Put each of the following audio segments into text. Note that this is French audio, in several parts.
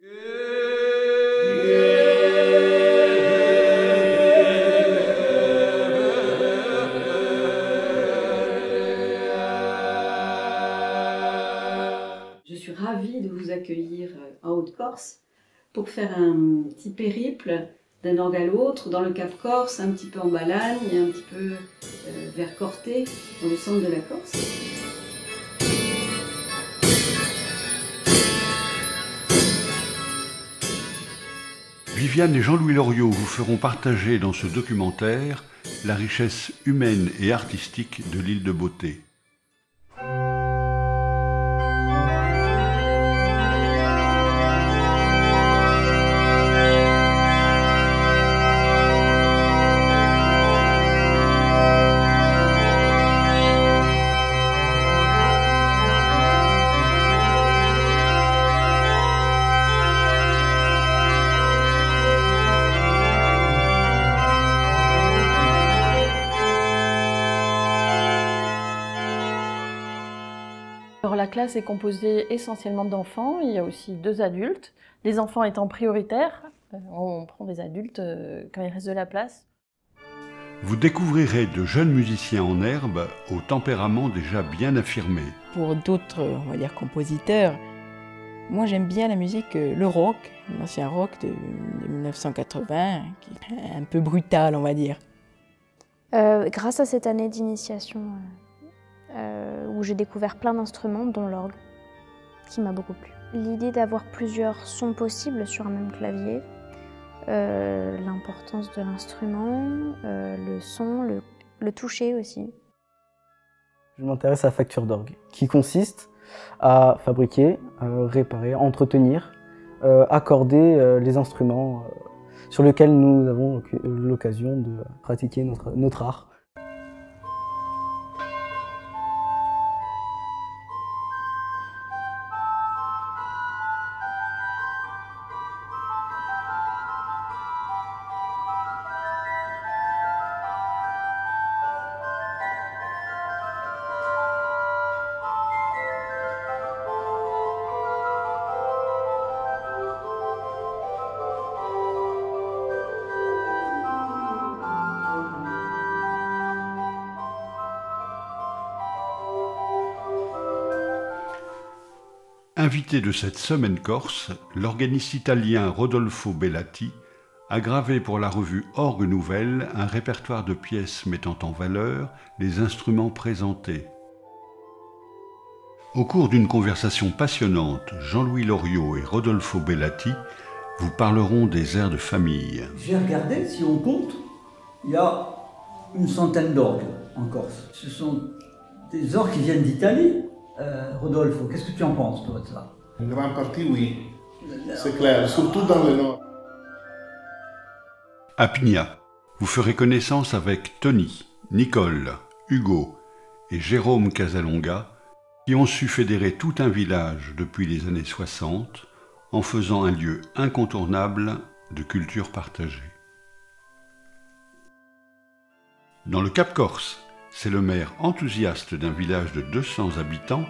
Je suis ravie de vous accueillir en Haute-Corse pour faire un petit périple d'un orgue à l'autre, dans le Cap-Corse, un petit peu en Balagne et un petit peu vers Corté, dans le centre de la Corse. Viviane et Jean-Louis Loriot vous feront partager dans ce documentaire la richesse humaine et artistique de l'île de Beauté. Alors, la classe est composée essentiellement d'enfants, il y a aussi 2 adultes. Les enfants étant prioritaires, on prend des adultes quand il reste de la place. Vous découvrirez de jeunes musiciens en herbe au tempérament déjà bien affirmé. Pour d'autres, on va dire, compositeurs, moi j'aime bien la musique, le rock, l'ancien rock de 1980, qui est un peu brutal, on va dire. Grâce à cette année d'initiation, où j'ai découvert plein d'instruments, dont l'orgue, qui m'a beaucoup plu. L'idée d'avoir plusieurs sons possibles sur un même clavier, l'importance de l'instrument, le son, le toucher aussi. Je m'intéresse à la facture d'orgue, qui consiste à fabriquer, réparer, entretenir, accorder les instruments sur lesquels nous avons l'occasion de pratiquer notre art. Invité de cette semaine corse, l'organiste italien Rodolfo Bellati a gravé pour la revue Orgue Nouvelle un répertoire de pièces mettant en valeur les instruments présentés. Au cours d'une conversation passionnante, Jean-Louis Loriot et Rodolfo Bellati vous parleront des airs de famille. J'ai regardé, si on compte, il y a une centaine d'orgues en Corse. Ce sont des orgues qui viennent d'Italie. Rodolfo, qu'est-ce que tu en penses, toi, de ça? Une grande partie, oui. C'est clair, surtout dans le nord. À Pigna, vous ferez connaissance avec Tony, Nicole, Hugo et Jérôme Casalonga, qui ont su fédérer tout un village depuis les années 60 en faisant un lieu incontournable de culture partagée. Dans le Cap-Corse, c'est le maire enthousiaste d'un village de 200 habitants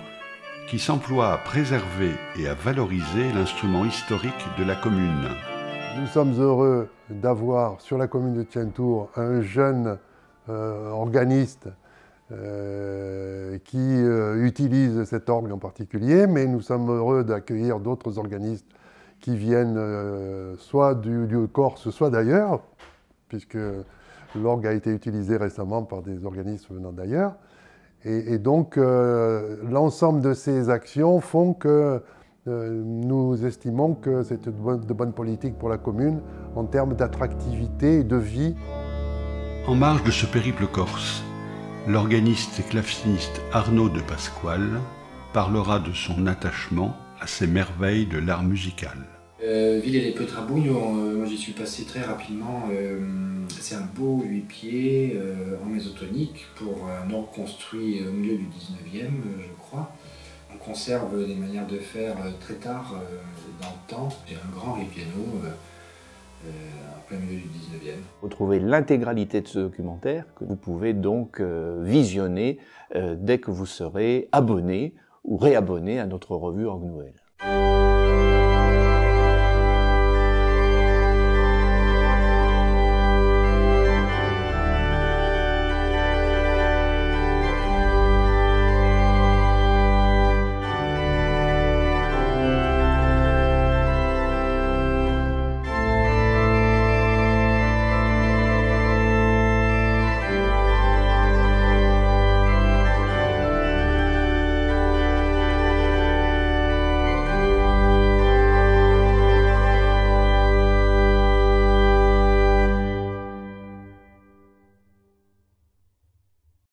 qui s'emploie à préserver et à valoriser l'instrument historique de la commune. Nous sommes heureux d'avoir sur la commune de Tientour un jeune organiste qui utilise cet orgue en particulier, mais nous sommes heureux d'accueillir d'autres organistes qui viennent soit du Corse, soit d'ailleurs, puisque l'orgue a été utilisé récemment par des organismes venant d'ailleurs. Et donc, l'ensemble de ces actions font que nous estimons que c'est de bonne politique pour la commune en termes d'attractivité et de vie. En marge de ce périple corse, l'organiste et claveciniste Arnaud de Pasquale parlera de son attachement à ces merveilles de l'art musical. Villers-les-Petrabugno, moi j'y suis passé très rapidement. C'est un beau 8 pieds en mésotonique pour un orgue construit au milieu du 19e, je crois. On conserve des manières de faire très tard dans le temps. J'ai un grand ripiano en plein milieu du 19e. Vous trouvez l'intégralité de ce documentaire que vous pouvez donc visionner dès que vous serez abonné ou réabonné à notre revue Orgue Nouvelle.